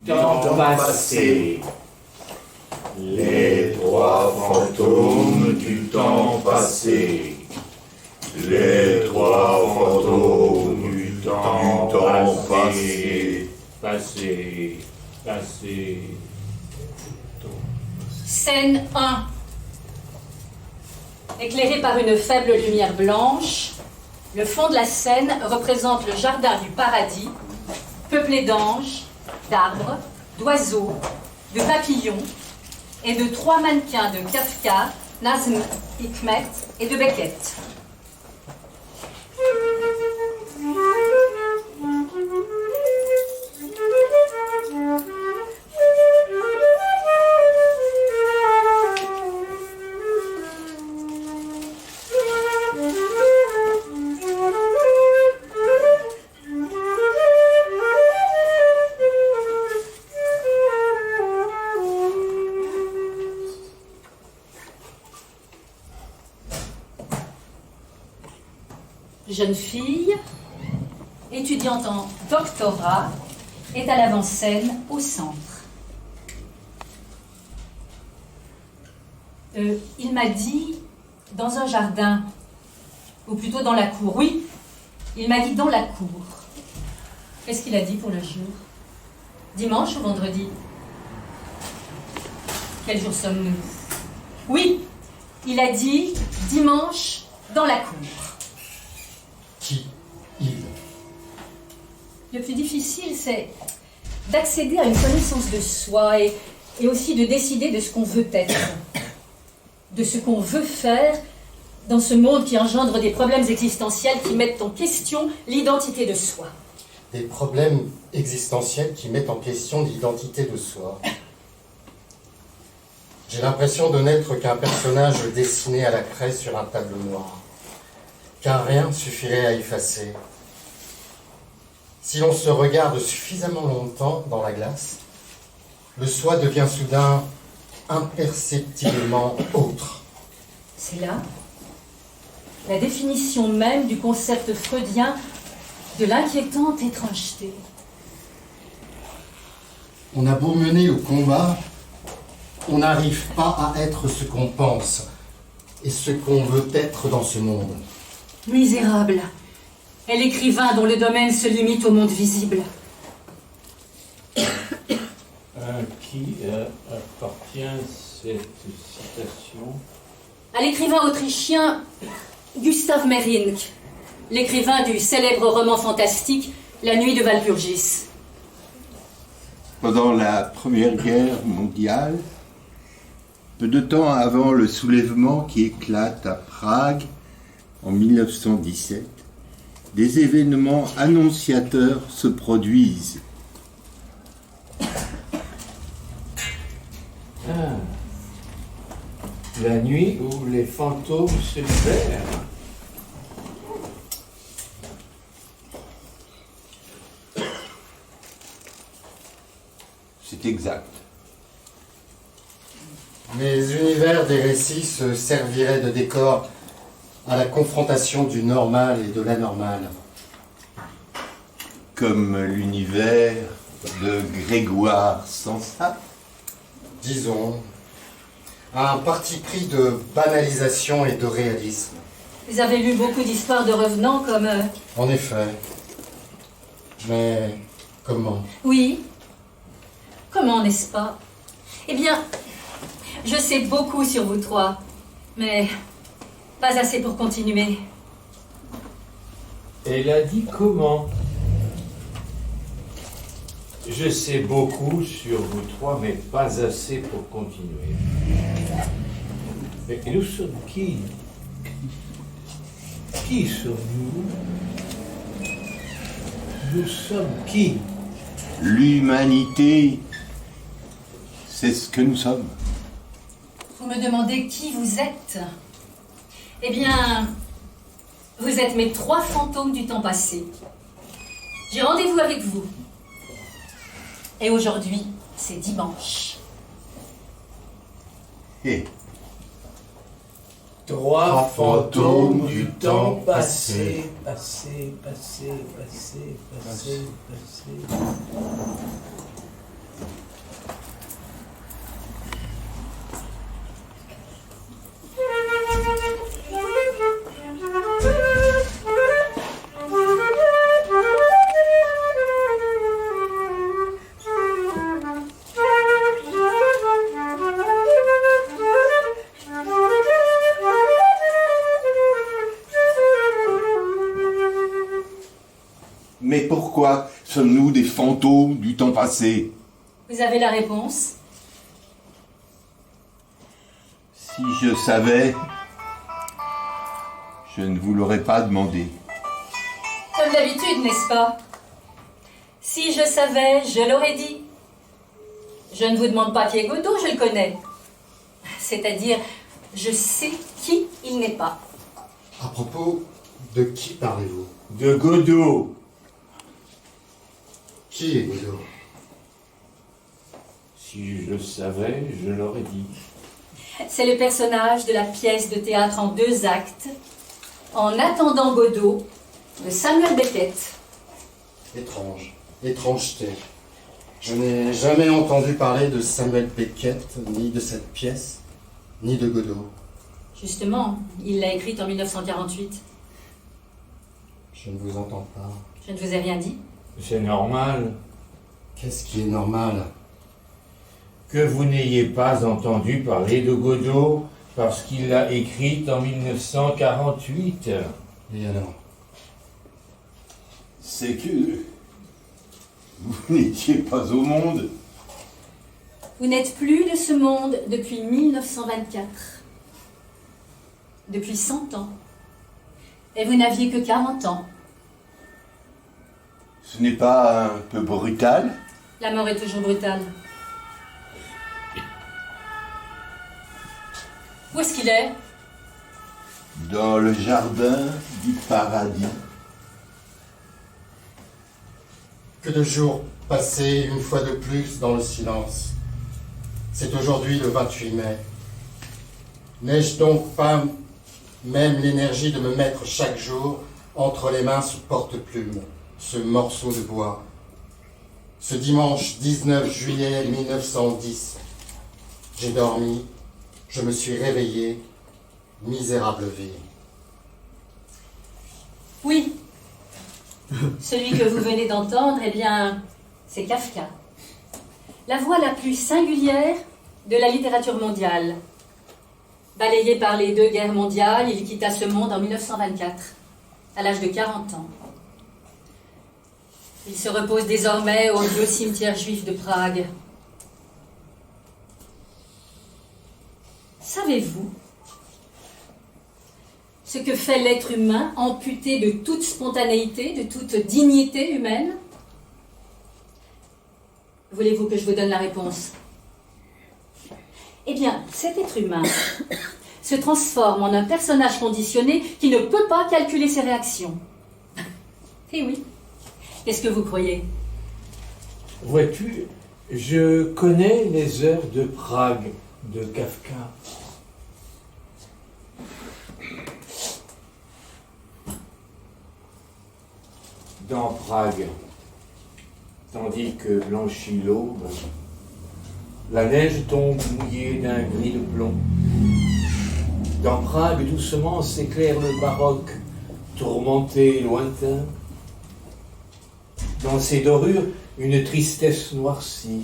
Temps passé. Les trois fantômes du temps passé. Les trois fantômes du temps passé. Passé. Scène 1. Éclairé par une faible lumière blanche, le fond de la scène représente le jardin du paradis, peuplé d'anges, d'arbres, d'oiseaux, de papillons et de 3 mannequins de Kafka, Nazm Hikmet et de Beckett. Jeune fille, étudiante en doctorat, est à l'avant-scène au centre. Il m'a dit dans un jardin, ou plutôt dans la cour. Oui, il m'a dit dans la cour. Qu'est-ce qu'il a dit pour le jour? Dimanche ou vendredi? Quel jour sommes-nous? Oui, il a dit dimanche dans la cour. Qui? Il. Le plus difficile, c'est d'accéder à une connaissance de soi et aussi de décider de ce qu'on veut être, de ce qu'on veut faire dans ce monde qui engendre des problèmes existentiels qui mettent en question l'identité de soi. Des problèmes existentiels qui mettent en question l'identité de soi. J'ai l'impression de n'être qu'un personnage dessiné à la craie sur un tableau noir, car rien ne suffirait à effacer. Si l'on se regarde suffisamment longtemps dans la glace, le soi devient soudain imperceptiblement autre. C'est là la définition même du concept freudien de l'inquiétante étrangeté. On a beau mener le combat, on n'arrive pas à être ce qu'on pense et ce qu'on veut être dans ce monde. Misérable est l'écrivain dont le domaine se limite au monde visible. À qui appartient cette citation? À l'écrivain autrichien Gustav Meyrink, l'écrivain du célèbre roman fantastique La nuit de Walpurgis. Pendant la Première Guerre mondiale, peu de temps avant le soulèvement qui éclate à Prague en 1917, des événements annonciateurs se produisent. La nuit où les fantômes se libèrent. C'est exact. Les univers des récits se serviraient de décor à la confrontation du normal et de l'anormal. Comme l'univers de Grégoire Samsa. Disons, un parti pris de banalisation et de réalisme. Vous avez lu beaucoup d'histoires de revenants comme... En effet. Mais comment? Oui. Comment, n'est-ce pas? Eh bien, je sais beaucoup sur vous trois, mais pas assez pour continuer. Elle a dit comment? Je sais beaucoup sur vous trois, mais pas assez pour continuer. Mais nous sommes qui? Qui sommes-nous? Nous sommes qui? L'humanité, c'est ce que nous sommes. Vous me demandez qui vous êtes? Eh bien, vous êtes mes 3 fantômes du temps passé. J'ai rendez-vous avec vous. Et aujourd'hui, c'est dimanche. Et 3 fantômes du temps passé. Passé. Sommes-nous des fantômes du temps passé? Vous avez la réponse. Si je savais, je ne vous l'aurais pas demandé. Comme d'habitude, n'est-ce pas? Si je savais, je l'aurais dit. Je ne vous demande pas qui est Godot, je le connais. C'est-à-dire, je sais qui il n'est pas. À propos de qui parlez-vous? De Godot. Qui est Godot? Si je le savais, je l'aurais dit. C'est le personnage de la pièce de théâtre en 2 actes, En attendant Godot, de Samuel Beckett. Étrange, étrangeté. Je n'ai jamais entendu parler de Samuel Beckett, ni de cette pièce, ni de Godot. Justement, il l'a écrite en 1948. Je ne vous entends pas. Je ne vous ai rien dit. C'est normal Qu'est-ce qui est normal? que vous n'ayez pas entendu parler de Godot parce qu'il l'a écrite en 1948. Et alors? C'est que vous n'étiez pas au monde. Vous n'êtes plus de ce monde depuis 1924. Depuis 100 ans. Et vous n'aviez que 40 ans. Ce n'est pas un peu brutal? La mort est toujours brutale. Où est-ce qu'il est? Dans le jardin du paradis. Que de jours passés une fois de plus dans le silence. C'est aujourd'hui le 28 mai. N'ai-je donc pas même l'énergie de me mettre chaque jour entre les mains ce porte-plume, ce morceau de bois? Ce dimanche 19 juillet 1910, j'ai dormi, je me suis réveillé, misérable vie. Oui. Celui que vous venez d'entendre, eh bien, c'est Kafka. La voix la plus singulière de la littérature mondiale. Balayé par les 2 guerres mondiales, il quitta ce monde en 1924, à l'âge de 40 ans. Il se repose désormais au vieux cimetière juif de Prague. Savez-vous ce que fait l'être humain amputé de toute spontanéité, de toute dignité humaine? Voulez-vous que je vous donne la réponse? Eh bien, cet être humain se transforme en un personnage conditionné qui ne peut pas calculer ses réactions. Eh oui. Qu'est-ce que vous croyez? Vois-tu, je connais les heures de Prague de Kafka. Dans Prague, tandis que blanchit l'aube, la neige tombe mouillée d'un gris de plomb. Dans Prague, doucement s'éclaire le baroque, tourmenté et lointain. Dans ses dorures, une tristesse noircie.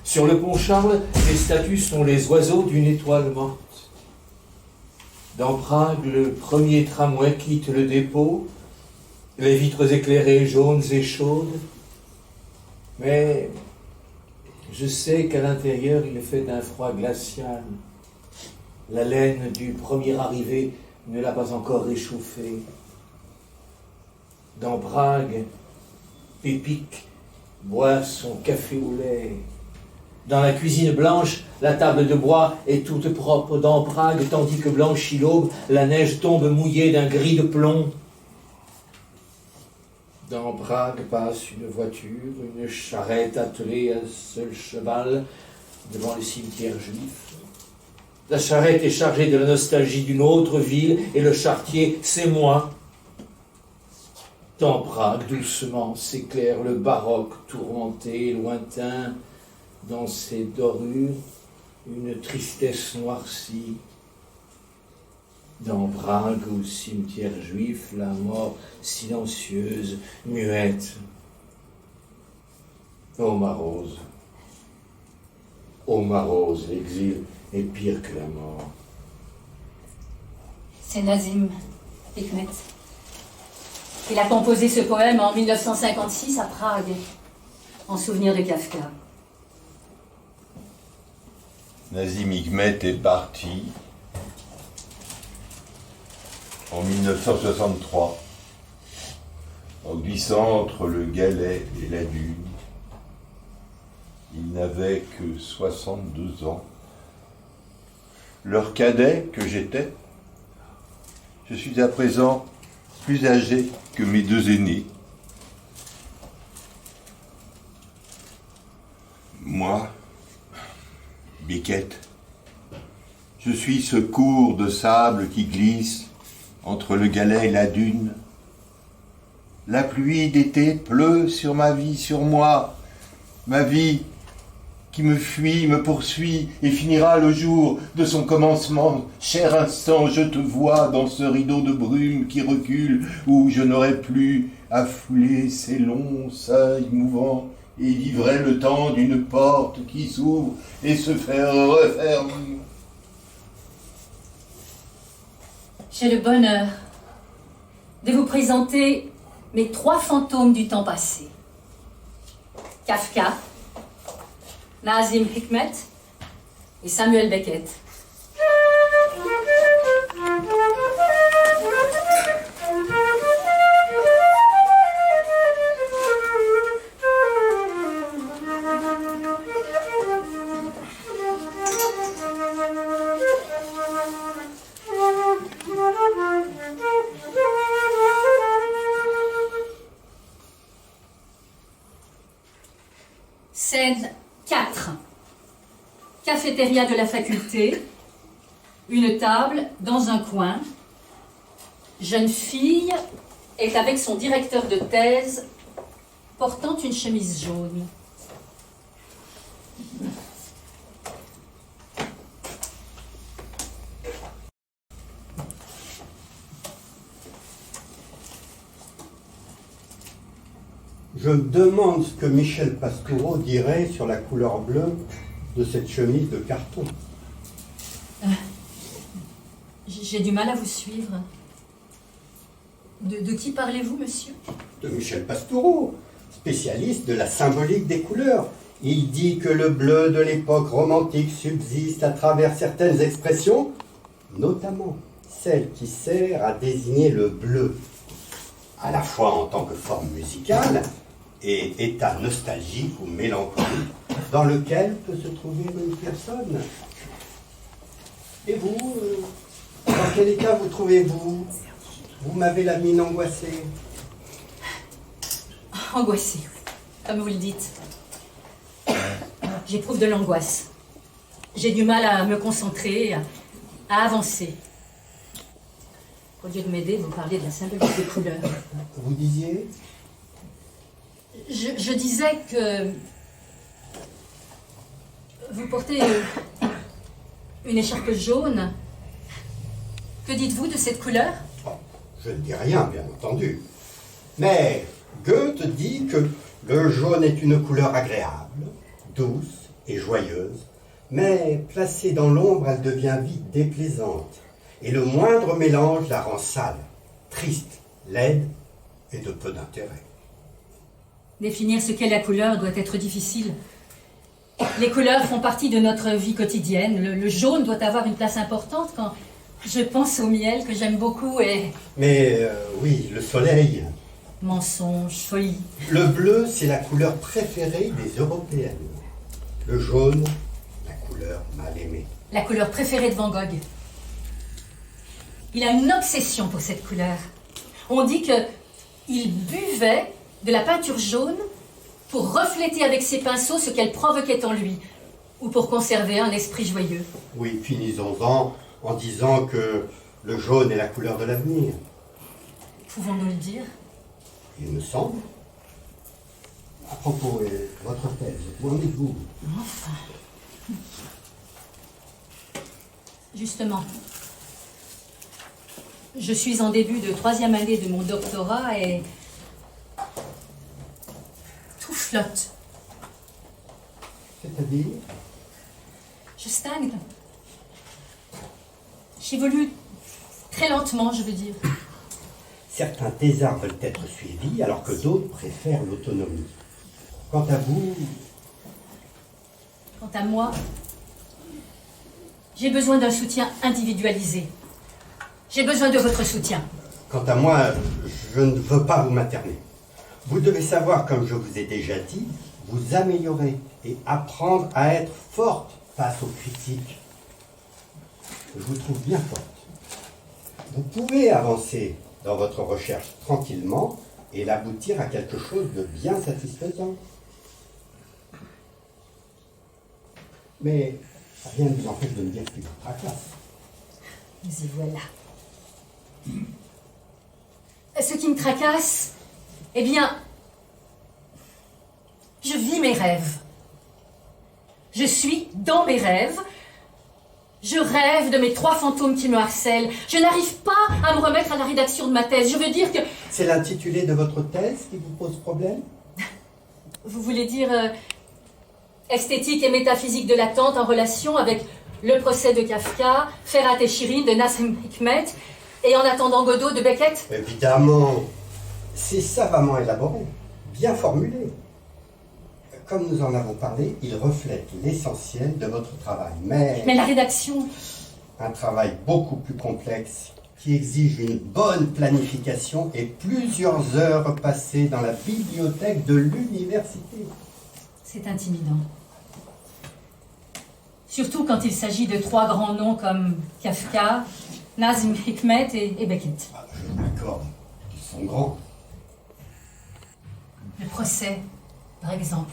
Sur le pont Charles, les statues sont les oiseaux d'une étoile morte. Dans Prague, le premier tramway quitte le dépôt, les vitres éclairées jaunes et chaudes. Mais je sais qu'à l'intérieur, il fait un froid glacial. La laine du premier arrivé ne l'a pas encore réchauffé. Dans Prague, Pépic boit son café au lait. Dans la cuisine blanche, la table de bois est toute propre. Dans Prague, tandis que blanchit l'aube, la neige tombe mouillée d'un gris de plomb. Dans Prague passe une voiture, une charrette attelée à seul cheval devant le cimetière juif. La charrette est chargée de la nostalgie d'une autre ville et le charretier, c'est moi. Dans Prague, doucement, s'éclaire le baroque tourmenté et lointain. Dans ses dorures, une tristesse noircie. Dans Prague, au cimetière juif, la mort silencieuse, muette. Ô ma Rose, l'exil est pire que la mort. C'est Nazim Hikmet. Il a composé ce poème en 1956 à Prague, en souvenir de Kafka. Nazim Hikmet est parti en 1963, en glissant entre le Galet et la Dune. Il n'avait que 62 ans. Leur cadet que j'étais, je suis à présent plus âgé que mes deux aînés. Moi, Biquette, je suis ce cours de sable qui glisse entre le Galet et la Dune. La pluie d'été pleut sur ma vie, sur moi, ma vie qui me fuit, me poursuit et finira le jour de son commencement. Cher instant, je te vois dans ce rideau de brume qui recule, où je n'aurai plus à fouler ces longs seuils mouvants et livrer le temps d'une porte qui s'ouvre et se fait referme. J'ai le bonheur de vous présenter mes 3 fantômes du temps passé. Kafka, Nazim Hikmet et Samuel Beckett. Scène 4. Cafétéria de la faculté. Une table dans un coin. Jeune fille est avec son directeur de thèse portant une chemise jaune. Je me demande ce que Michel Pastoureau dirait sur la couleur bleue de cette chemise de carton. J'ai du mal à vous suivre. De qui parlez-vous, monsieur? De Michel Pastoureau, spécialiste de la symbolique des couleurs. Il dit que le bleu de l'époque romantique subsiste à travers certaines expressions, notamment celle qui sert à désigner le bleu, à la fois en tant que forme musicale et état nostalgique ou mélancolique dans lequel peut se trouver une personne. Et vous, dans quel état vous trouvez-vous? Vous m'avez la mine angoissée. Angoissée, comme vous le dites. J'éprouve de l'angoisse. J'ai du mal à me concentrer, à avancer. Au lieu de m'aider, vous parlez de la symbolique des couleurs. Vous disiez? Je disais que vous portez une écharpe jaune. Que dites-vous de cette couleur? Oh, je ne dis rien, bien entendu. Mais Goethe dit que le jaune est une couleur agréable, douce et joyeuse, mais placée dans l'ombre, elle devient vite déplaisante. Et le moindre mélange la rend sale, triste, laide et de peu d'intérêt. Définir ce qu'est la couleur doit être difficile. Les couleurs font partie de notre vie quotidienne. Le jaune doit avoir une place importante quand je pense au miel que j'aime beaucoup et... Mais oui, le soleil. Mensonge, folie. Le bleu, c'est la couleur préférée des Européennes. Le jaune, la couleur mal aimée. La couleur préférée de Van Gogh. Il a une obsession pour cette couleur. On dit qu'il buvait de la peinture jaune pour refléter avec ses pinceaux ce qu'elle provoquait en lui, ou pour conserver un esprit joyeux. Oui, finissons-en en disant que le jaune est la couleur de l'avenir. Pouvons-nous le dire? Il me semble. À propos, votre thèse, où en êtes-vous? Enfin. Justement. Je suis en début de 3e année de mon doctorat et... tout flotte. C'est-à-dire? Je stagne. J'évolue très lentement, je veux dire. Certains thésards veulent être suivis, alors que d'autres préfèrent l'autonomie. Quant à vous, Quant à moi, j'ai besoin d'un soutien individualisé. J'ai besoin de votre soutien. quant à moi, je ne veux pas vous materner. Vous devez savoir, comme je vous ai déjà dit, vous améliorer et apprendre à être forte face aux critiques. Je vous trouve bien forte. Vous pouvez avancer dans votre recherche tranquillement et l'aboutir à quelque chose de bien satisfaisant. Mais rien ne vous empêche de me dire ce qui vous tracasse. Nous y voilà. Ce qui me tracasse, eh bien, je vis mes rêves. Je suis dans mes rêves. Je rêve de mes 3 fantômes qui me harcèlent. Je n'arrive pas à me remettre à la rédaction de ma thèse. Je veux dire que... C'est l'intitulé de votre thèse qui vous pose problème? Vous voulez dire esthétique et métaphysique de l'attente en relation avec le procès de Kafka, Ferhat et Shirin de Nazim Hikmet et En attendant Godot de Beckett? Évidemment, c'est savamment élaboré, bien formulé. Comme nous en avons parlé, il reflète l'essentiel de votre travail. Mais la rédaction... un travail beaucoup plus complexe qui exige une bonne planification et plusieurs heures passées dans la bibliothèque de l'université. C'est intimidant. Surtout quand il s'agit de 3 grands noms comme Kafka, Nazim Hikmet et Beckett. Je vous l'accorde, ils sont grands. Le procès, par exemple.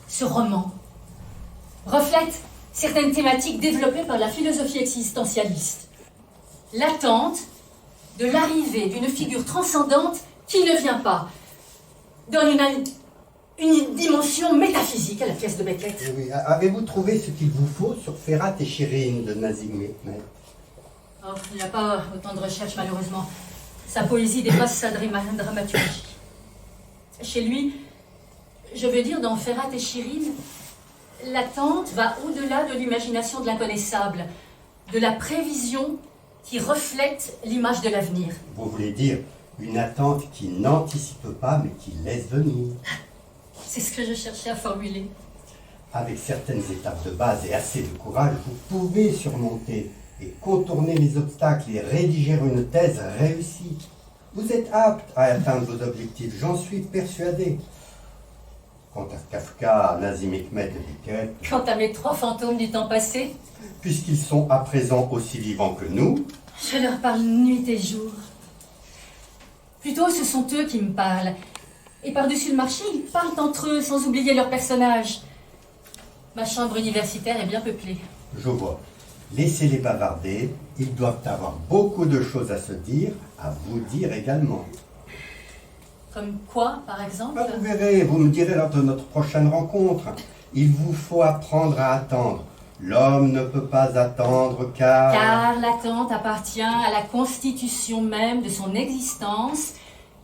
Ce roman reflète certaines thématiques développées par la philosophie existentialiste. L'attente de l'arrivée d'une figure transcendante qui ne vient pas, donne une dimension métaphysique à la pièce de Beckett. Oui, avez-vous trouvé ce qu'il vous faut sur Ferhat et Shirin de Nazim Hikmet? Oh, il n'y a pas autant de recherches, malheureusement. Sa poésie dépasse sa dramaturgie. Chez lui, je veux dire, dans Ferhat et Shirin, l'attente va au-delà de l'imagination de l'inconnaissable, de la prévision qui reflète l'image de l'avenir. Vous voulez dire une attente qui n'anticipe pas mais qui laisse venir. C'est ce que je cherchais à formuler. Avec certaines étapes de base et assez de courage, vous pouvez surmonter et contourner les obstacles et rédiger une thèse réussie. Vous êtes apte à atteindre vos objectifs, j'en suis persuadé. Quant à Kafka, Nazim Hikmet et Beckett, Quant à mes 3 fantômes du temps passé, puisqu'ils sont à présent aussi vivants que nous, je leur parle nuit et jour. Plutôt, ce sont eux qui me parlent. Et par-dessus le marché, ils parlent entre eux, sans oublier leurs personnages. Ma chambre universitaire est bien peuplée. je vois. Laissez-les bavarder, ils doivent avoir beaucoup de choses à se dire, à vous dire également. Comme quoi, par exemple? Vous verrez, vous me direz lors de notre prochaine rencontre. Il vous faut apprendre à attendre. L'homme ne peut pas attendre Car l'attente appartient à la constitution même de son existence,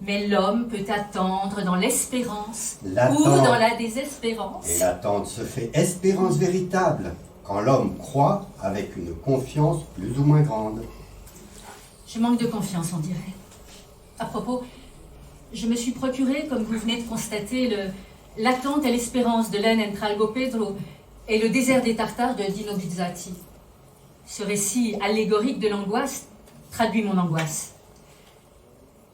mais l'homme peut attendre dans l'espérance ou dans la désespérance. Et l'attente se fait espérance véritable, quand l'homme croit avec une confiance plus ou moins grande. Je manque de confiance, on dirait. À propos, je me suis procuré, comme vous venez de constater, l'attente et l'espérance de Len Entralgo Pedro et le désert des Tartares de Dino Buzzati. Ce récit allégorique de l'angoisse traduit mon angoisse.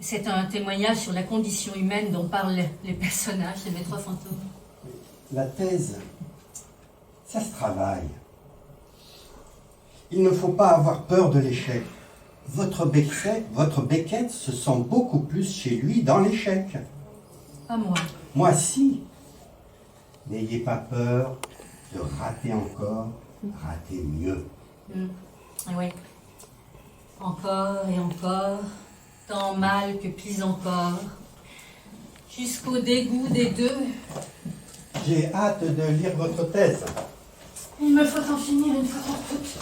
C'est un témoignage sur la condition humaine dont parlent les personnages de mes 3 fantômes. La thèse, ça se travaille. Il ne faut pas avoir peur de l'échec. Votre Beckett se sent beaucoup plus chez lui dans l'échec. Pas moi. Moi, si. N'ayez pas peur de rater encore, rater mieux. Oui. Encore et encore, tant mal que pis encore, jusqu'au dégoût des deux. J'ai hâte de lire votre thèse. Il me faut en finir une fois pour toutes.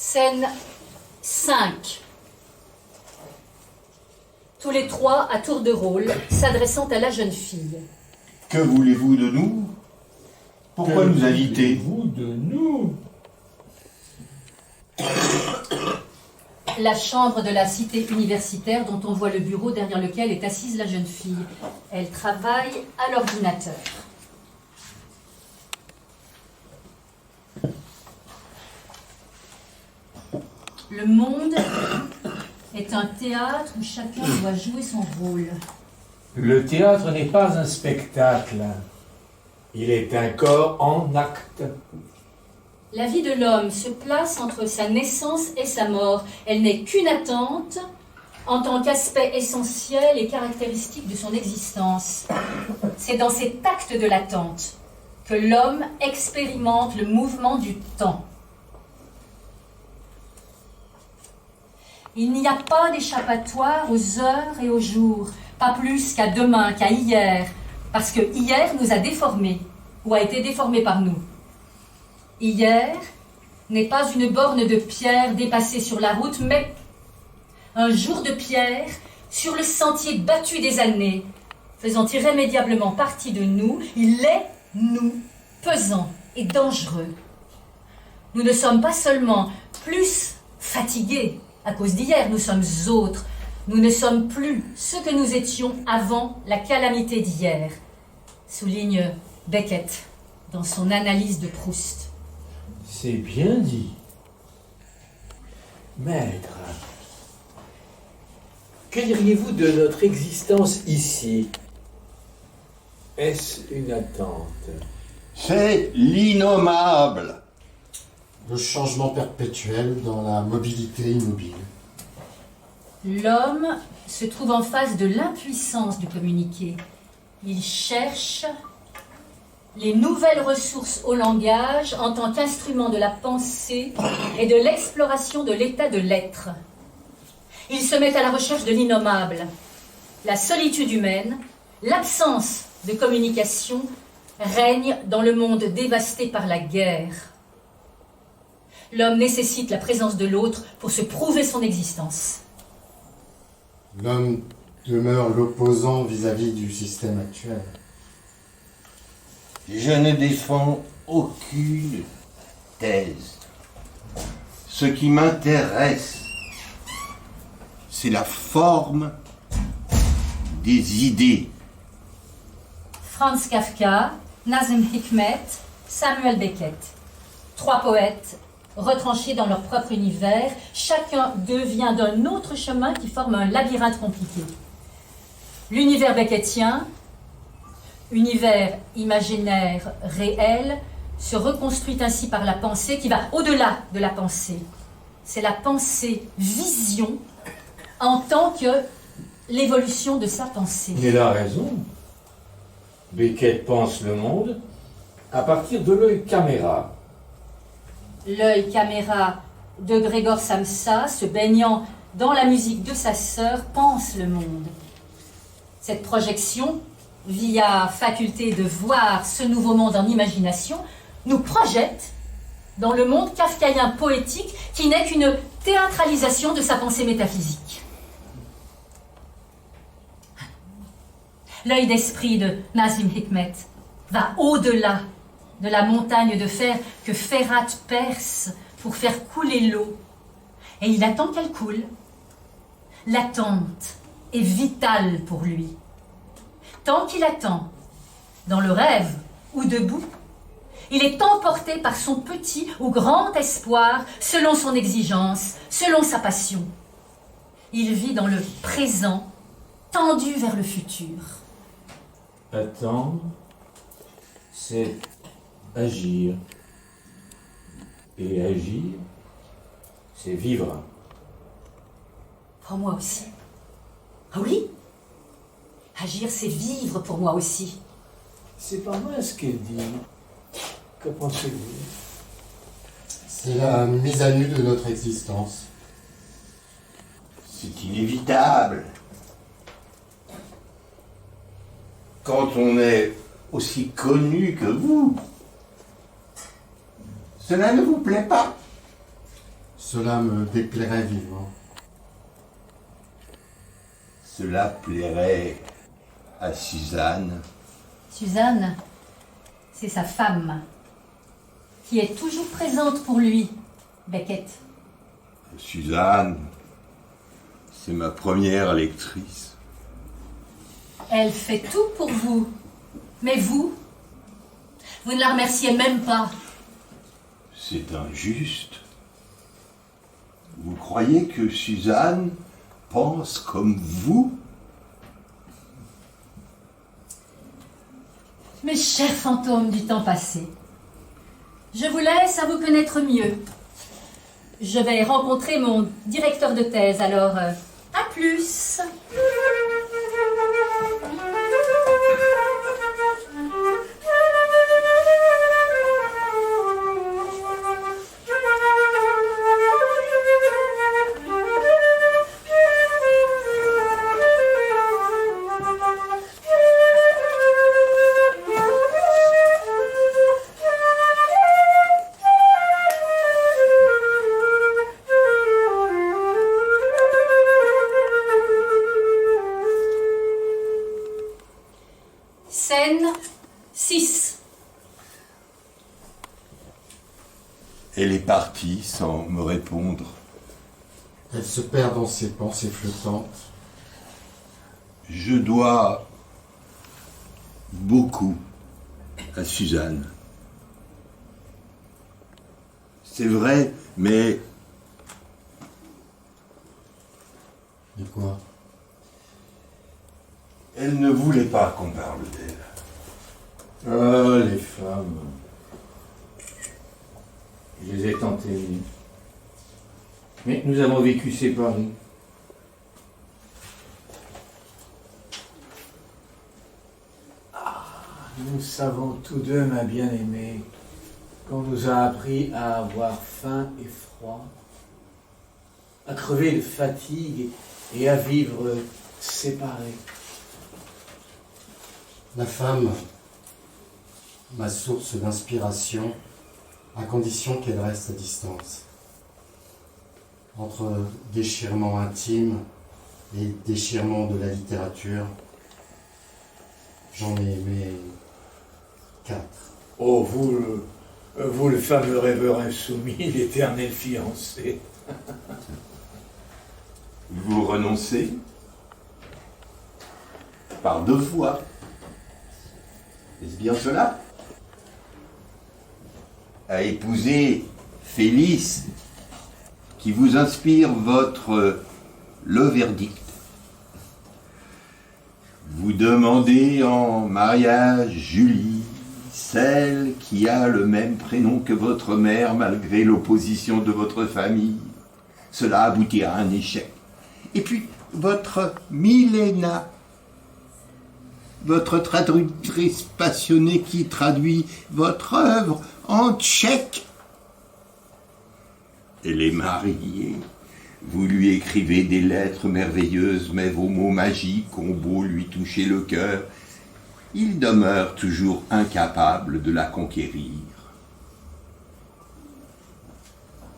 Scène 5. Tous les trois, à tour de rôle, s'adressant à la jeune fille. Que voulez-vous de nous? Pourquoi nous inviter? Vous de nous? La chambre de la cité universitaire dont on voit le bureau derrière lequel est assise la jeune fille. Elle travaille à l'ordinateur. Le monde est un théâtre où chacun doit jouer son rôle. Le théâtre n'est pas un spectacle. Il est un corps en acte. La vie de l'homme se place entre sa naissance et sa mort. Elle n'est qu'une attente en tant qu'aspect essentiel et caractéristique de son existence. C'est dans cet acte de l'attente que l'homme expérimente le mouvement du temps. Il n'y a pas d'échappatoire aux heures et aux jours, pas plus qu'à demain, qu'à hier, parce que hier nous a déformés, ou a été déformé par nous. Hier n'est pas une borne de pierre dépassée sur la route, mais un jour de pierre sur le sentier battu des années, faisant irrémédiablement partie de nous. Il est, nous, pesant et dangereux. Nous ne sommes pas seulement plus fatigués à cause d'hier, nous sommes autres. Nous ne sommes plus ce que nous étions avant la calamité d'hier, souligne Beckett dans son analyse de Proust. C'est bien dit. Maître, que diriez-vous de notre existence ici? Est-ce une attente? C'est l'innommable. Le changement perpétuel dans la mobilité immobile. L'homme se trouve en face de l'impuissance de communiquer. Il cherche les nouvelles ressources au langage en tant qu'instrument de la pensée et de l'exploration de l'état de l'être. Il se met à la recherche de l'innommable. La solitude humaine, l'absence de communication règne dans le monde dévasté par la guerre. L'homme nécessite la présence de l'autre pour se prouver son existence. L'homme demeure l'opposant vis-à-vis du système actuel. Je ne défends aucune thèse. Ce qui m'intéresse, c'est la forme des idées. Franz Kafka, Nazim Hikmet, Samuel Beckett. Trois poètes retranchés dans leur propre univers, chacun devient d'un autre chemin qui forme un labyrinthe compliqué. L'univers beckettien, univers imaginaire réel, se reconstruit ainsi par la pensée qui va au-delà de la pensée. C'est la pensée vision en tant que l'évolution de sa pensée. Il a raison. Beckett pense le monde à partir de l'œil caméra. L'œil caméra de Grégor Samsa, se baignant dans la musique de sa sœur, pense le monde. Cette projection, via faculté de voir ce nouveau monde en imagination, nous projette dans le monde kafkaïen poétique qui n'est qu'une théâtralisation de sa pensée métaphysique. L'œil d'esprit de Nazim Hikmet va au-delà de la montagne de fer que Ferrat perce pour faire couler l'eau. Et il attend qu'elle coule. L'attente est vitale pour lui. Tant qu'il attend, dans le rêve ou debout, il est emporté par son petit ou grand espoir selon son exigence, selon sa passion. Il vit dans le présent, tendu vers le futur. Attendre, c'est agir. Et agir, c'est vivre. Pour moi aussi. Ah oui? Agir, c'est vivre pour moi aussi. C'est pas mal ce qu'elle dit. Que pensez-vous? C'est la mise à nu de notre existence. C'est inévitable. Quand on est aussi connu que vous, cela ne vous plaît pas? Cela me déplairait vivement. Cela plairait à Suzanne. Suzanne, c'est sa femme, qui est toujours présente pour lui, Beckett. Suzanne, c'est ma première lectrice. Elle fait tout pour vous. Mais vous ne la remerciez même pas. C'est injuste. Vous croyez que Suzanne pense comme vous? Mes chers fantômes du temps passé, je vous laisse à vous connaître mieux. Je vais rencontrer mon directeur de thèse, alors à plus. Scène 6. Elle est partie sans me répondre. Elle se perd dans ses pensées flottantes. Je dois beaucoup à Suzanne. C'est vrai, mais Et quoi? elle ne voulait pas qu'on parle d'elle. Ah, les femmes. Je les ai tentées. Mais nous avons vécu séparés. Ah, nous savons tous deux, ma bien-aimée, qu'on nous a appris à avoir faim et froid, à crever de fatigue et à vivre séparés. La femme, ma source d'inspiration, à condition qu'elle reste à distance. Entre déchirement intime et déchirement de la littérature, j'en ai aimé 4. Oh, vous le fameux rêveur insoumis, l'éternel fiancé. Vous renoncez par 2 fois. Est-ce bien cela? À épouser Félix, qui vous inspire votre le verdict. Vous demandez en mariage Julie, celle qui a le même prénom que votre mère malgré l'opposition de votre famille. Cela aboutit à un échec. Et puis, votre Milena, votre traductrice passionnée qui traduit votre œuvre en tchèque. Elle est mariée. Vous lui écrivez des lettres merveilleuses, mais vos mots magiques ont beau lui toucher le cœur, il demeure toujours incapable de la conquérir.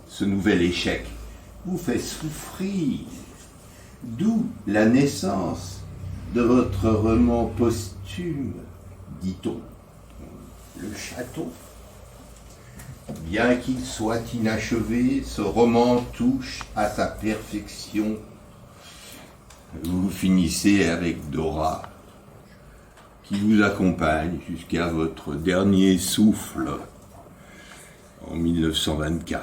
Ce nouvel échec vous fait souffrir, d'où la naissance de votre roman posthume, dit-on, Le Château. Bien qu'il soit inachevé, ce roman touche à sa perfection. Vous finissez avec Dora, qui vous accompagne jusqu'à votre dernier souffle en 1924.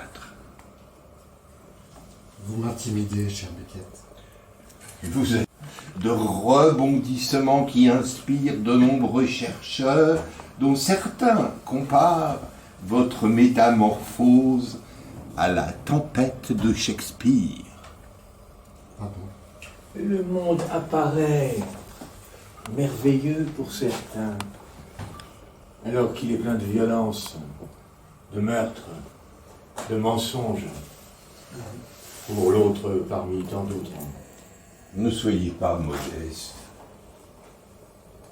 Vous m'intimidez, cher Beckett. Vous êtes de rebondissements qui inspirent de nombreux chercheurs, dont certains comparent votre métamorphose à la tempête de Shakespeare. Pardon. Le monde apparaît merveilleux pour certains, alors qu'il est plein de violence, de meurtre, de mensonges, pour l'autre parmi tant d'autres. Ne soyez pas modeste,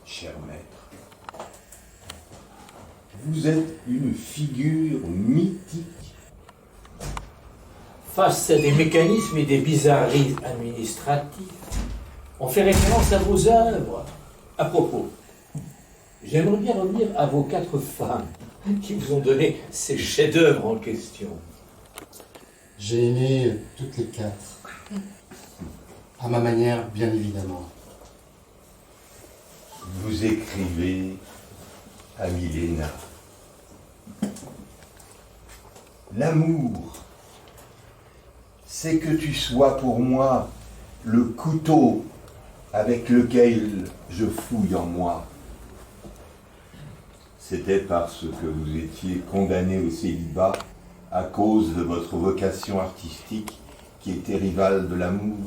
cher maître. Vous êtes une figure mythique. face à des mécanismes et des bizarreries administratives, on fait référence à vos œuvres. À propos, j'aimerais bien revenir à vos 4 femmes qui vous ont donné ces chefs-d'œuvre en question. J'ai aimé toutes les 4. À ma manière, bien évidemment. Vous écrivez à Milena. L'amour, c'est que tu sois pour moi le couteau avec lequel je fouille en moi. C'était parce que vous étiez condamné au célibat à cause de votre vocation artistique qui était rivale de l'amour.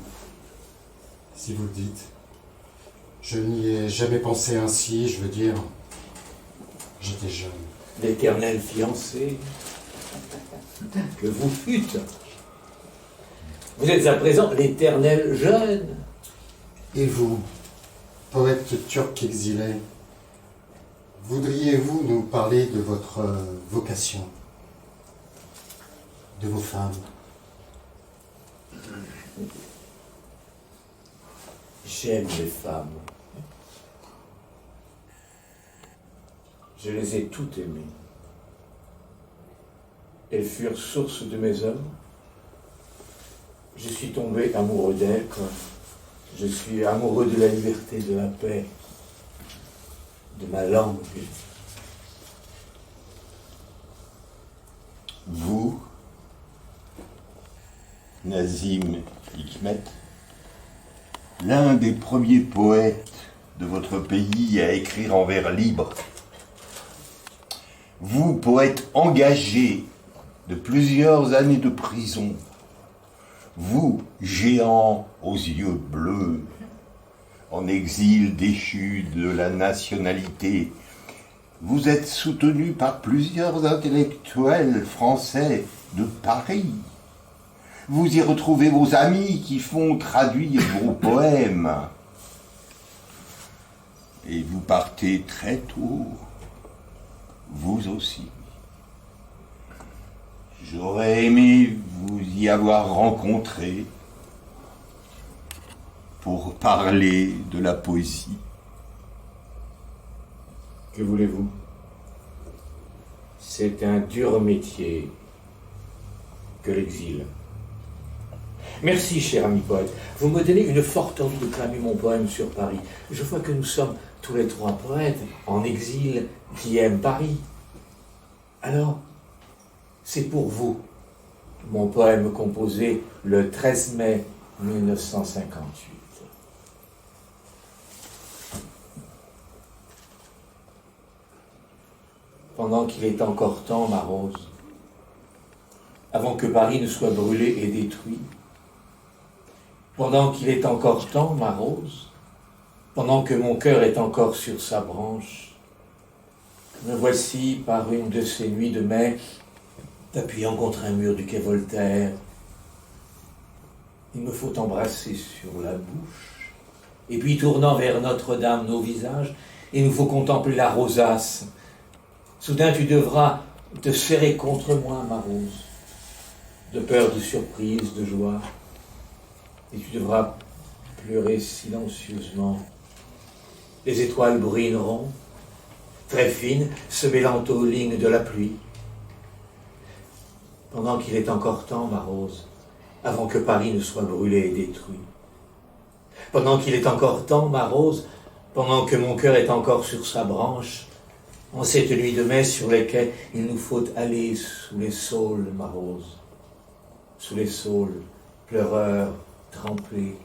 Si vous le dites. Je n'y ai jamais pensé ainsi, je veux dire, j'étais jeune. L'éternel fiancé que vous fûtes. Vous êtes à présent l'éternel jeune. Et vous, poète turc exilé, voudriez-vous nous parler de votre vocation, de vos femmes? J'aime les femmes. Je les ai toutes aimées. Elles furent source de mes hommes. Je suis tombé amoureux d'elles, comme je suis amoureux de la liberté, de la paix, de ma langue. Vous, Nazim Hikmet, l'un des premiers poètes de votre pays à écrire en vers libre. Vous, poète engagé de plusieurs années de prison. Vous, géant aux yeux bleus, en exil déchu de la nationalité, vous êtes soutenu par plusieurs intellectuels français de Paris. Vous y retrouvez vos amis qui font traduire vos poèmes. Et vous partez très tôt, vous aussi. J'aurais aimé vous y avoir rencontré pour parler de la poésie. Que voulez-vous? C'est un dur métier que l'exil. Merci, cher ami poète. Vous me donnez une forte envie de clamer mon poème sur Paris. Je vois que nous sommes tous les 3 poètes en exil qui aiment Paris. Alors, c'est pour vous, mon poème composé le 13 mai 1958. Pendant qu'il est encore temps, ma rose, avant que Paris ne soit brûlé et détruit, pendant qu'il est encore temps, ma rose, pendant que mon cœur est encore sur sa branche, me voici par une de ces nuits de mai, t'appuyant contre un mur du quai Voltaire. Il me faut t'embrasser sur la bouche, et puis tournant vers Notre-Dame nos visages, il nous faut contempler la rosace. Soudain tu devras te serrer contre moi, ma rose, de peur, de surprise, de joie, et tu devras pleurer silencieusement. Les étoiles brilleront, très fines, se mêlant aux lignes de la pluie. Pendant qu'il est encore temps, ma rose, avant que Paris ne soit brûlé et détruit. Pendant qu'il est encore temps, ma rose, pendant que mon cœur est encore sur sa branche, en cette nuit de mai sur lesquelles il nous faut aller sous les saules, ma rose, sous les saules, pleureurs, trempés.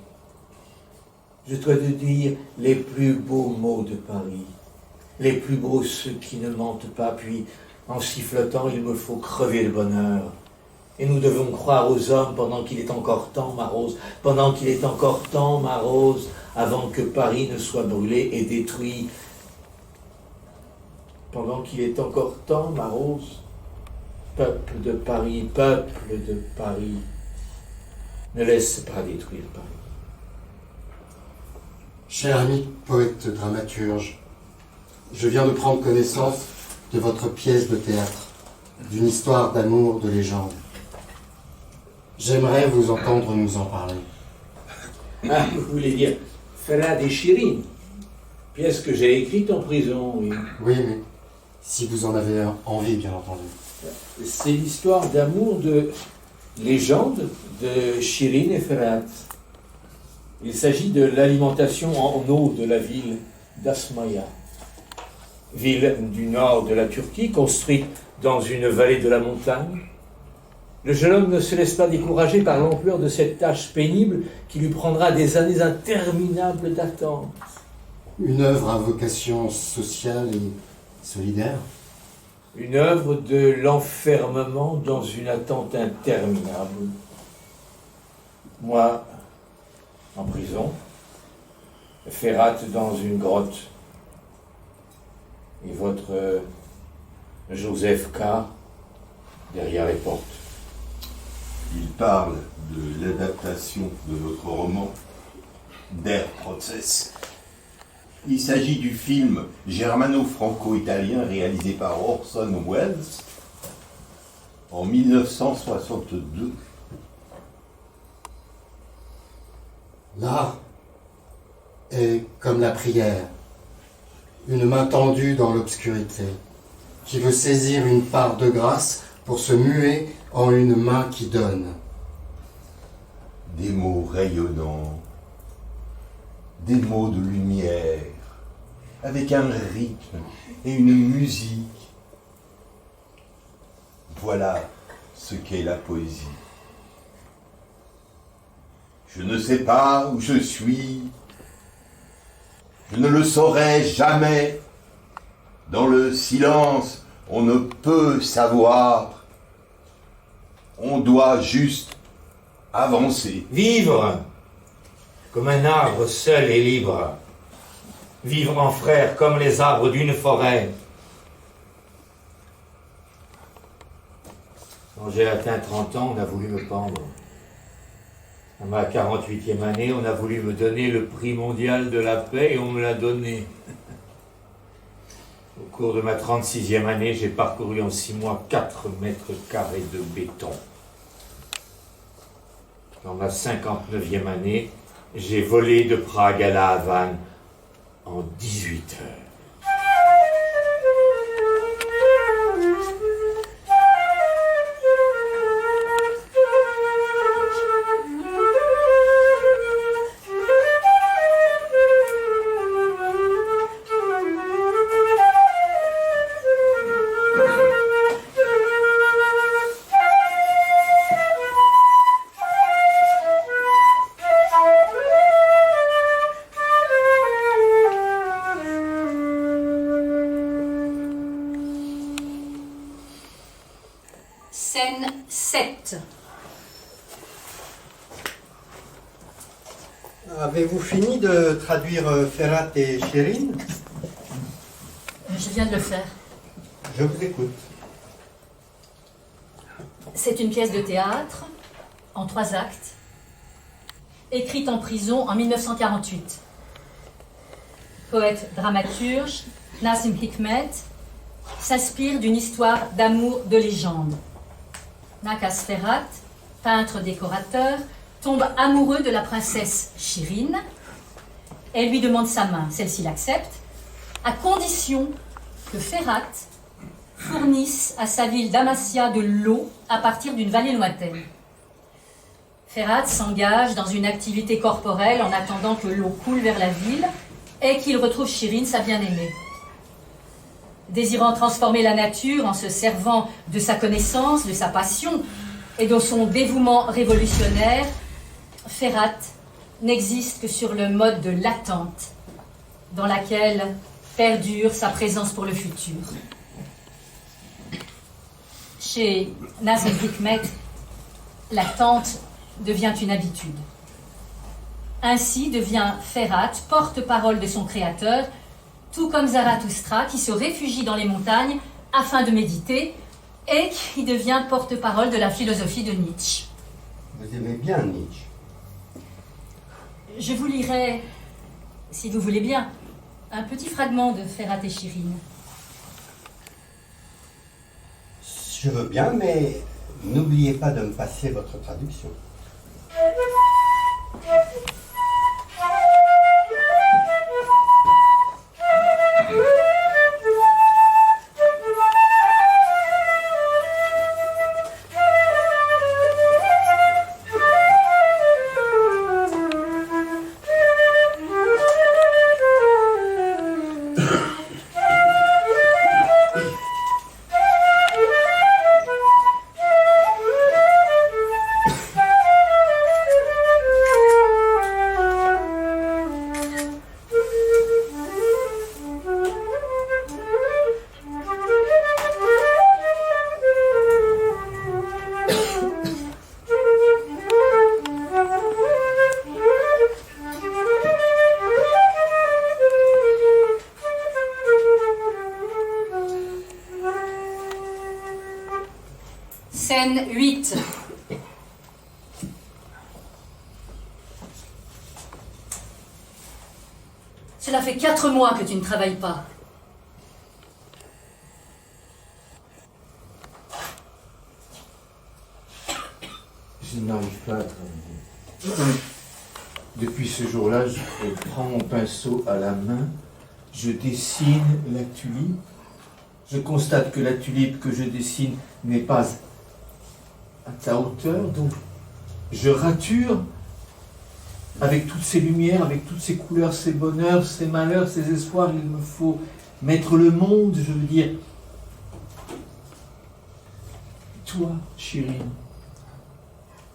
Je dois te dire les plus beaux mots de Paris, les plus beaux ceux qui ne mentent pas, puis en sifflotant il me faut crever de bonheur. Et nous devons croire aux hommes pendant qu'il est encore temps, ma rose, pendant qu'il est encore temps, ma rose, avant que Paris ne soit brûlé et détruit. Pendant qu'il est encore temps, ma rose, peuple de Paris, ne laisse pas détruire Paris. Cher ami poète dramaturge, je viens de prendre connaissance de votre pièce de théâtre, d'une histoire d'amour de légende. J'aimerais vous entendre nous en parler. Ah, vous voulez dire Ferhat et Shirin, pièce que j'ai écrite en prison, oui. Oui, mais si vous en avez envie, bien entendu. C'est l'histoire d'amour de légende de Shirin et Ferhat. Il s'agit de l'alimentation en eau de la ville d'Asmaya, ville du nord de la Turquie, construite dans une vallée de la montagne. Le jeune homme ne se laisse pas décourager par l'ampleur de cette tâche pénible qui lui prendra des années interminables d'attente. Une œuvre à vocation sociale et solidaire. Une œuvre de l'enfermement dans une attente interminable. Moi, en prison, Ferhat dans une grotte, et votre Joseph K. derrière les portes. Il parle de l'adaptation de votre roman Der Prozess. Il s'agit du film germano-franco-italien réalisé par Orson Welles en 1962. L'art est comme la prière, une main tendue dans l'obscurité, qui veut saisir une part de grâce pour se muer en une main qui donne. Des mots rayonnants, des mots de lumière, avec un rythme et une musique. Voilà ce qu'est la poésie. Je ne sais pas où je suis, je ne le saurai jamais. Dans le silence, on ne peut savoir. On doit juste avancer. Vivre comme un arbre seul et libre. Vivre en frère comme les arbres d'une forêt. Quand j'ai atteint 30 ans, on a voulu me pendre. À ma 48e année, on a voulu me donner le prix mondial de la paix et on me l'a donné. Au cours de ma 36e année, j'ai parcouru en 6 mois 4 mètres carrés de béton. Dans ma 59e année, j'ai volé de Prague à La Havane en 18 heures. Scène 7. Avez-vous fini de traduire Ferhat et Shirin? Je viens de le faire. Je vous écoute. C'est une pièce de théâtre, en 3 actes, écrite en prison en 1948. Poète dramaturge, Nazım Hikmet s'inspire d'une histoire d'amour de légende. Nakas Ferhat, peintre décorateur, tombe amoureux de la princesse Shirin. Elle lui demande sa main, celle-ci l'accepte, à condition que Ferhat fournisse à sa ville d'Amasya de l'eau à partir d'une vallée lointaine. Ferhat s'engage dans une activité corporelle en attendant que l'eau coule vers la ville et qu'il retrouve Shirin, sa bien-aimée. Désirant transformer la nature en se servant de sa connaissance, de sa passion et de son dévouement révolutionnaire, Ferhat n'existe que sur le mode de l'attente, dans laquelle perdure sa présence pour le futur. Chez Nazım Hikmet, l'attente devient une habitude. Ainsi devient Ferhat porte-parole de son créateur, tout comme Zarathustra qui se réfugie dans les montagnes afin de méditer et qui devient porte-parole de la philosophie de Nietzsche. Vous aimez bien Nietzsche. Je vous lirai, si vous voulez bien, un petit fragment de Ferhat et Shirin. Je veux bien, mais n'oubliez pas de me passer votre traduction. Scène 8. Cela fait 4 mois que tu ne travailles pas. Je n'arrive pas à travailler. Depuis ce jour-là, je prends mon pinceau à la main, je dessine la tulipe. Je constate que la tulipe que je dessine n'est pas à ta hauteur, donc je rature avec toutes ces lumières, avec toutes ces couleurs, ces bonheurs, ces malheurs, ces espoirs. Il me faut mettre le monde, je veux dire. Toi, Chirine,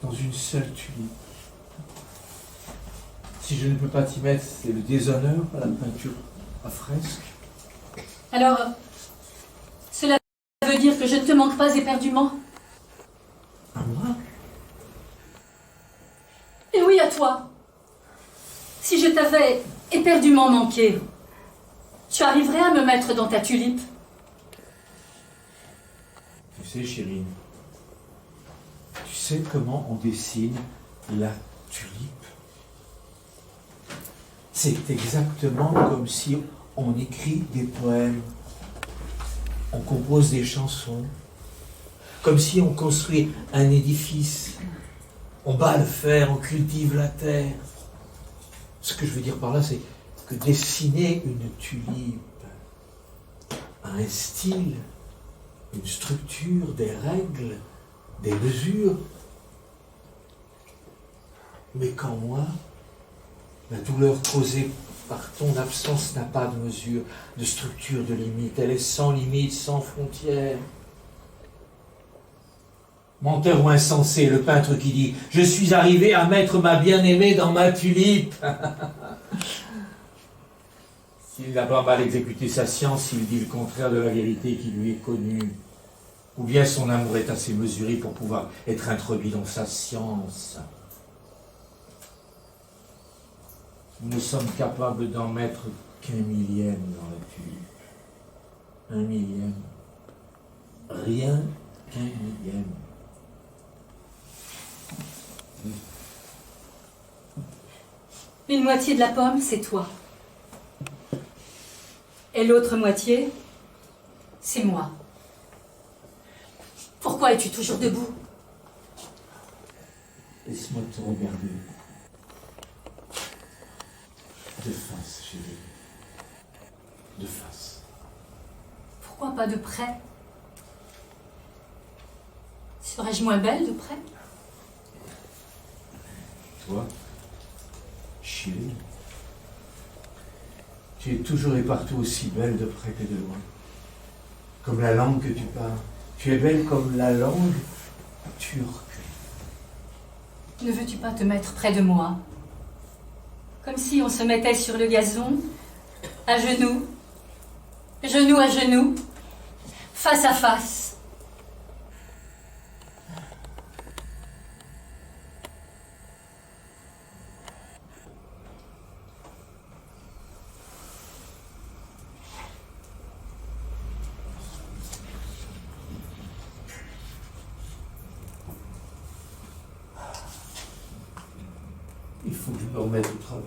dans une seule tulipe. Si je ne peux pas t'y mettre, c'est le déshonneur à la peinture à fresque. Alors, cela veut dire que je ne te manque pas éperdument? À moi? Et oui, à toi. Si je t'avais éperdument manqué, tu arriverais à me mettre dans ta tulipe? Tu sais, Chirine, tu sais comment on dessine la tulipe? C'est exactement comme si on écrit des poèmes, on compose des chansons, comme si on construit un édifice, on bat le fer, on cultive la terre. Ce que je veux dire par là, c'est que dessiner une tulipe a un style, une structure, des règles, des mesures. Mais qu'en moi, la douleur causée par ton absence n'a pas de mesure, de structure, de limite. Elle est sans limite, sans frontières. Menteur ou insensé, le peintre qui dit « Je suis arrivé à mettre ma bien-aimée dans ma tulipe ». S'il n'a pas mal exécuté sa science, il dit le contraire de la vérité qui lui est connue. Ou bien son amour est assez mesuré pour pouvoir être introduit dans sa science. Nous ne sommes capables d'en mettre qu'un millième dans la tulipe. Un millième. Rien qu'un millième. Une moitié de la pomme, c'est toi. Et l'autre moitié, c'est moi. Pourquoi es-tu toujours debout? Laisse-moi te regarder. De face, chérie. De face. Pourquoi pas de près? Serais-je moins belle de près? Toi, chérie, tu es toujours et partout aussi belle de près que de loin. Comme la langue que tu parles. Tu es belle comme la langue turque. Ne veux-tu pas te mettre près de moi? Comme si on se mettait sur le gazon, à genoux, genou à genou, face à face. Il faut que je me remette au travail.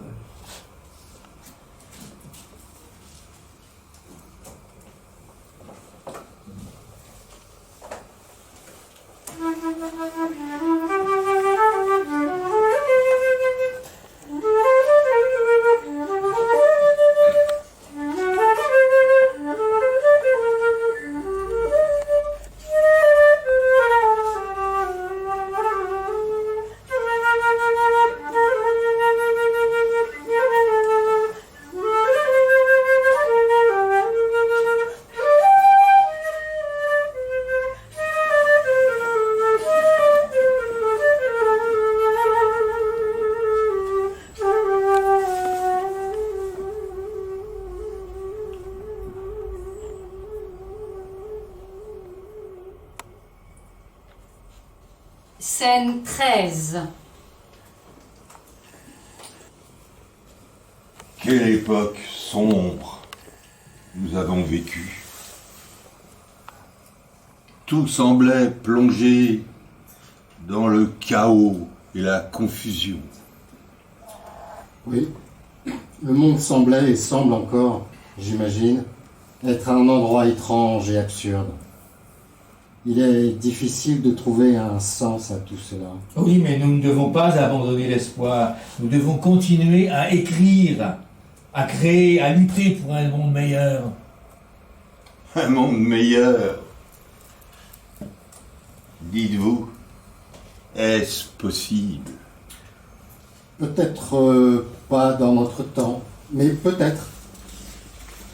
Scène 13. Quelle époque sombre nous avons vécue. Tout semblait plongé dans le chaos et la confusion. Oui, le monde semblait et semble encore, j'imagine, être un endroit étrange et absurde. Il est difficile de trouver un sens à tout cela. Oui, mais nous ne devons pas abandonner l'espoir. Nous devons continuer à écrire, à créer, à lutter pour un monde meilleur. Un monde meilleur. Dites-vous, est-ce possible? Peut-être pas dans notre temps, mais peut-être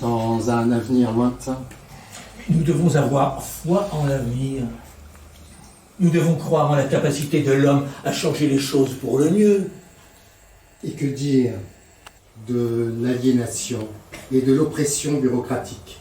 dans un avenir lointain. Nous devons avoir foi en l'avenir. Nous devons croire en la capacité de l'homme à changer les choses pour le mieux. Et que dire de l'aliénation et de l'oppression bureaucratique?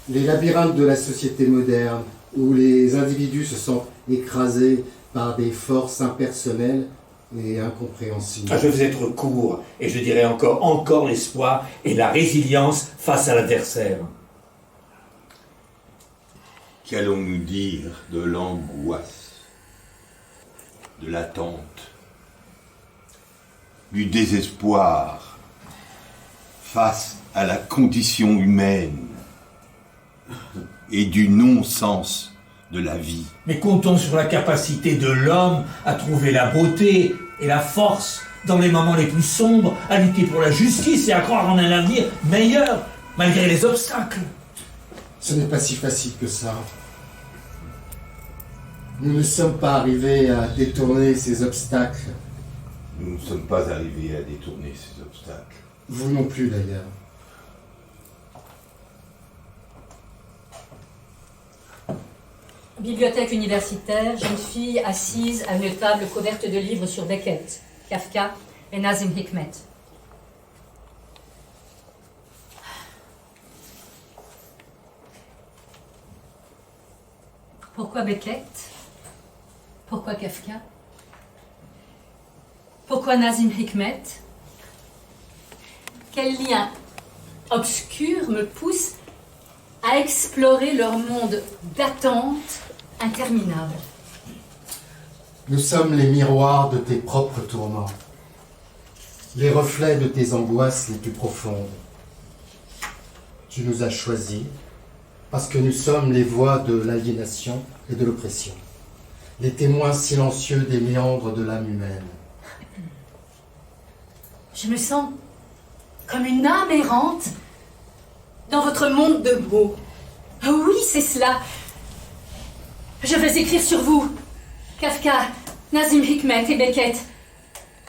Les labyrinthes de la société moderne, où les individus se sentent écrasés par des forces impersonnelles et incompréhensibles. Je vais être court, et je dirais encore l'espoir et la résilience face à l'adversaire. Qu'allons-nous dire de l'angoisse, de l'attente, du désespoir face à la condition humaine et du non-sens de la vie? Mais comptons sur la capacité de l'homme à trouver la beauté et la force dans les moments les plus sombres, à lutter pour la justice et à croire en un avenir meilleur, malgré les obstacles. Ce n'est pas si facile que ça. Nous ne sommes pas arrivés à détourner ces obstacles. Nous ne sommes pas arrivés à détourner ces obstacles. Vous non plus d'ailleurs. Bibliothèque universitaire, jeune fille assise à une table couverte de livres sur Beckett, Kafka et Nazim Hikmet. Pourquoi Beckett? Pourquoi Kafka? Pourquoi Nazim Hikmet? Quel lien obscur me pousse à explorer leur monde d'attente interminable? Nous sommes les miroirs de tes propres tourments, les reflets de tes angoisses les plus profondes. Tu nous as choisis parce que nous sommes les voix de l'aliénation et de l'oppression, les témoins silencieux des méandres de l'âme humaine. Je me sens comme une âme errante dans votre monde de mots. Oh oui, c'est cela. Je vais écrire sur vous, Kafka, Nazim Hikmet et Beckett.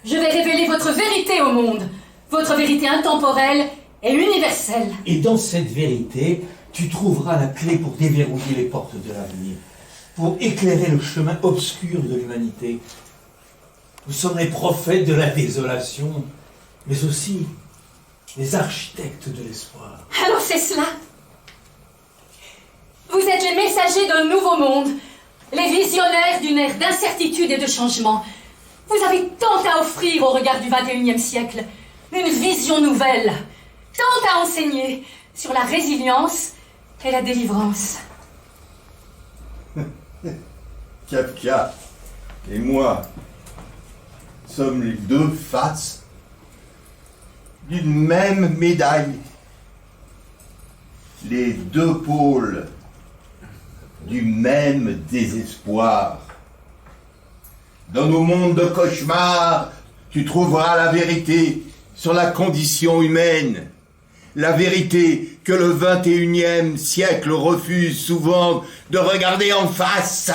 Je vais révéler votre vérité au monde, votre vérité intemporelle et universelle. Et dans cette vérité, tu trouveras la clé pour déverrouiller les portes de l'avenir, pour éclairer le chemin obscur de l'humanité. Nous sommes les prophètes de la désolation, mais aussi les architectes de l'espoir. Alors c'est cela. Vous êtes les messagers d'un nouveau monde, les visionnaires d'une ère d'incertitude et de changement. Vous avez tant à offrir au regard du XXIe siècle, une vision nouvelle, tant à enseigner sur la résilience et la délivrance. Kafka et moi sommes les deux faces d'une même médaille, les deux pôles du même désespoir. Dans nos mondes de cauchemars, tu trouveras la vérité sur la condition humaine, la vérité que le XXIe siècle refuse souvent de regarder en face.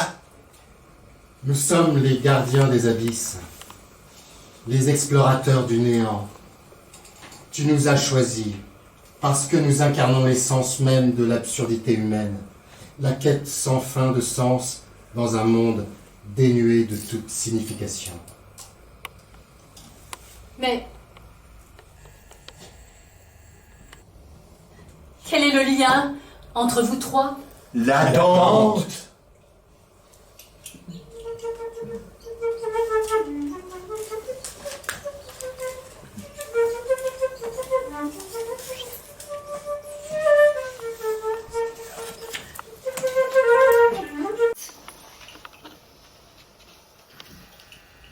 Nous sommes les gardiens des abysses, les explorateurs du néant. Tu nous as choisis parce que nous incarnons l'essence même de l'absurdité humaine, la quête sans fin de sens dans un monde dénué de toute signification. Mais quel est le lien entre vous trois? L'attente.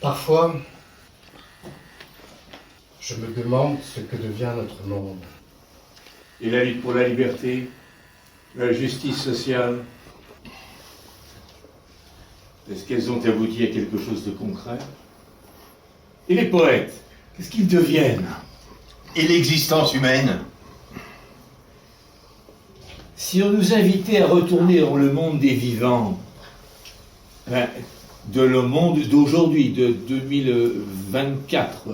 Parfois, je me demande ce que devient notre monde. Et la lutte pour la liberté, la justice sociale, est-ce qu'elles ont abouti à quelque chose de concret? Et les poètes, qu'est-ce qu'ils deviennent? Et l'existence humaine? Si on nous invitait à retourner dans le monde des vivants, de le monde d'aujourd'hui, de 2024,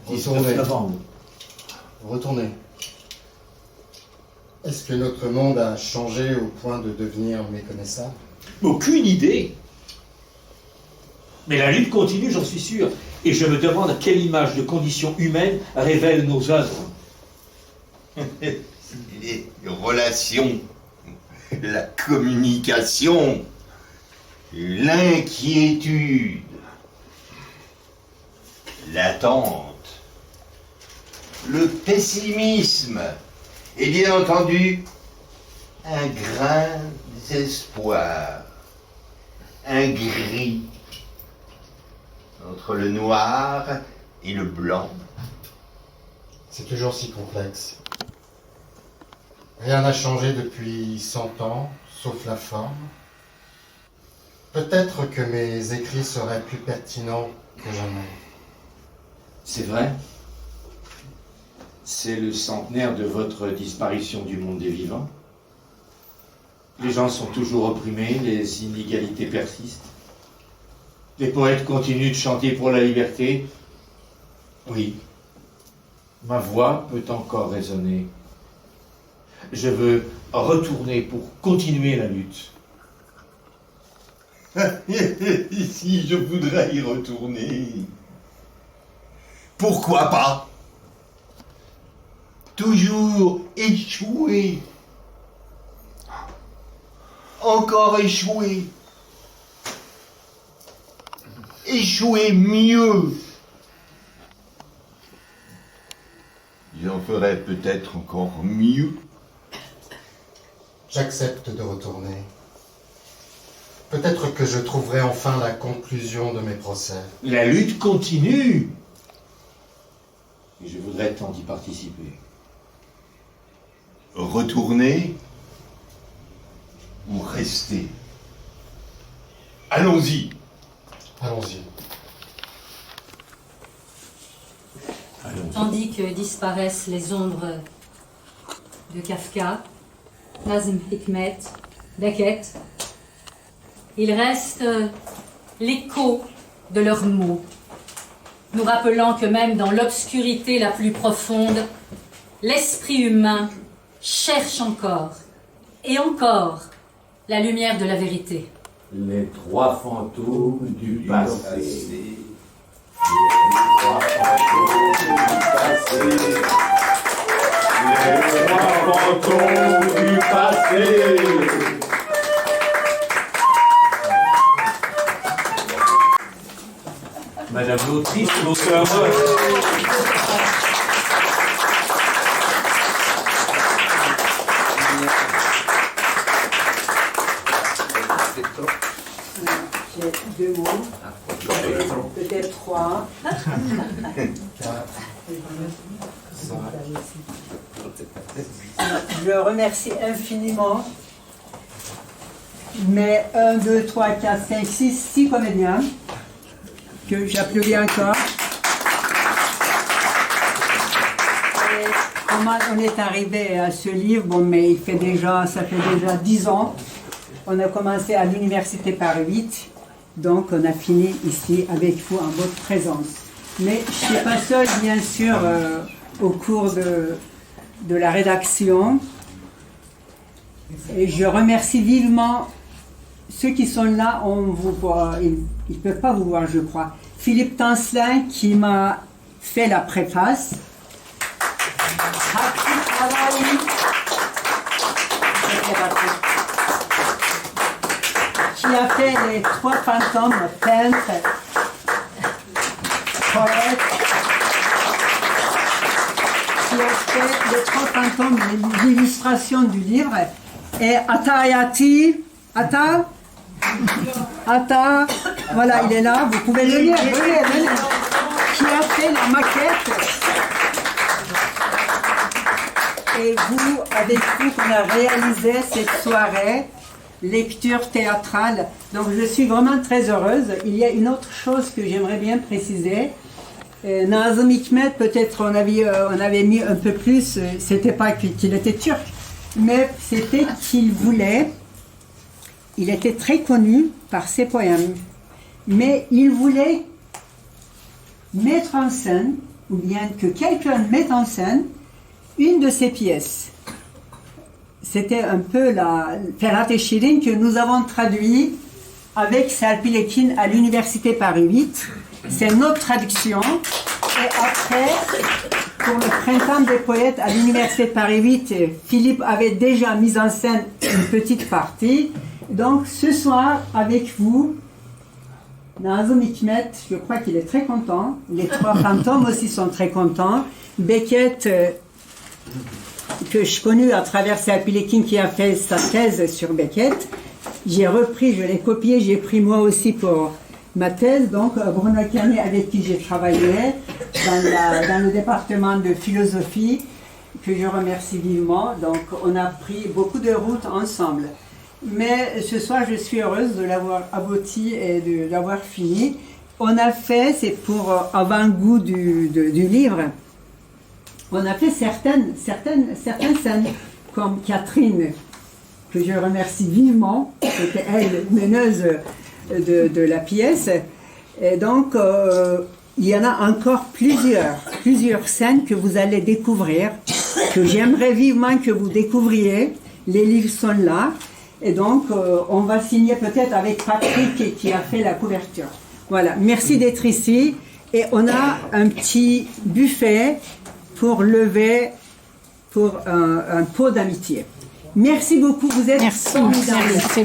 19 novembre. Retournez. Est-ce que notre monde a changé au point de devenir méconnaissable? Aucune idée. Mais la lutte continue, j'en suis sûr. Et je me demande quelle image de condition humaine révèle nos œuvres. Les relations, la communication, l'inquiétude, l'attente, le pessimisme et bien entendu un grain d'espoir, un gris entre le noir et le blanc. C'est toujours si complexe. Rien n'a changé depuis 100 ans, sauf la forme. Peut-être que mes écrits seraient plus pertinents que jamais. C'est vrai. C'est le centenaire de votre disparition du monde des vivants. Les gens sont toujours opprimés, les inégalités persistent. Les poètes continuent de chanter pour la liberté. Oui, ma voix peut encore résonner. Je veux retourner pour continuer la lutte. Si je voudrais y retourner. Pourquoi pas? Toujours échouer. Encore échouer. Échouer mieux. J'en ferais peut-être encore mieux. J'accepte de retourner. Peut-être que je trouverai enfin la conclusion de mes procès. La lutte continue. Et je voudrais tant y participer. Retourner ou rester? Allons-y. Allons-y. Tandis que disparaissent les ombres de Kafka, Nazm Hikmet, Beckett, il reste l'écho de leurs mots, nous rappelant que même dans l'obscurité la plus profonde, l'esprit humain cherche encore et encore la lumière de la vérité. Les trois fantômes du passé. Les trois fantômes du passé. Madame l'autrice, l'auteur. J'ai 2 mots, peut-être 3. Je remercie infiniment mes 1, 2, 3, 4, 5, 6 comédiens que j'applaudis encore. Et comment on est arrivé à ce livre? Bon, mais ça fait déjà 10 ans. On a commencé à l'université Paris 8, donc on a fini ici avec vous en votre présence. Mais je ne suis pas seule, bien sûr, au cours de la rédaction. Et je remercie vivement ceux qui sont là, on vous voit, ils ne peuvent pas vous voir, je crois. Philippe Tancelin qui m'a fait la préface. Qui a fait les 3 fantômes, peintre, poète, qui a fait les 3 fantômes, l'illustration du livre, et Ata Voilà, il est là, vous pouvez le lire, venez. Qui a fait la maquette. Et vous, avec vous, on a réalisé cette soirée, lecture théâtrale. Donc je suis vraiment très heureuse. Il y a une autre chose que j'aimerais bien préciser. Nazım Hikmet, peut-être on avait mis un peu plus, c'était pas qu'il était turc, mais c'était qu'il voulait, il était très connu par ses poèmes, mais il voulait mettre en scène, ou bien que quelqu'un mette en scène, une de ses pièces. C'était un peu la Ferhat et Şirin que nous avons traduit avec Serpil Ekin à l'Université Paris 8. C'est notre traduction. Et après, pour le Printemps des poètes à l'Université Paris 8, Philippe avait déjà mis en scène une petite partie. Donc ce soir, avec vous, Nazım Hikmet, je crois qu'il est très content. Les trois fantômes aussi sont très contents. Beckett, que je connais à travers Serpil Ekin qui a fait sa thèse sur Beckett. J'ai repris, je l'ai copié, j'ai pris moi aussi pour ma thèse. Donc Bruno Canet, avec qui j'ai travaillé dans le département de philosophie, que je remercie vivement. Donc on a pris beaucoup de routes ensemble. Mais ce soir, je suis heureuse de l'avoir abouti et de l'avoir fini. On a fait, c'est pour avant-goût du livre, on a fait certaines scènes, comme Catherine, que je remercie vivement, c'était elle, meneuse de la pièce. Et donc, il y en a encore plusieurs scènes que vous allez découvrir, que j'aimerais vivement que vous découvriez. Les livres sont là. Et donc, on va signer peut-être avec Patrick qui a fait la couverture. Voilà, merci d'être ici. Et on a un petit buffet pour lever pour un pot d'amitié. Merci beaucoup, vous êtes formidables. Merci.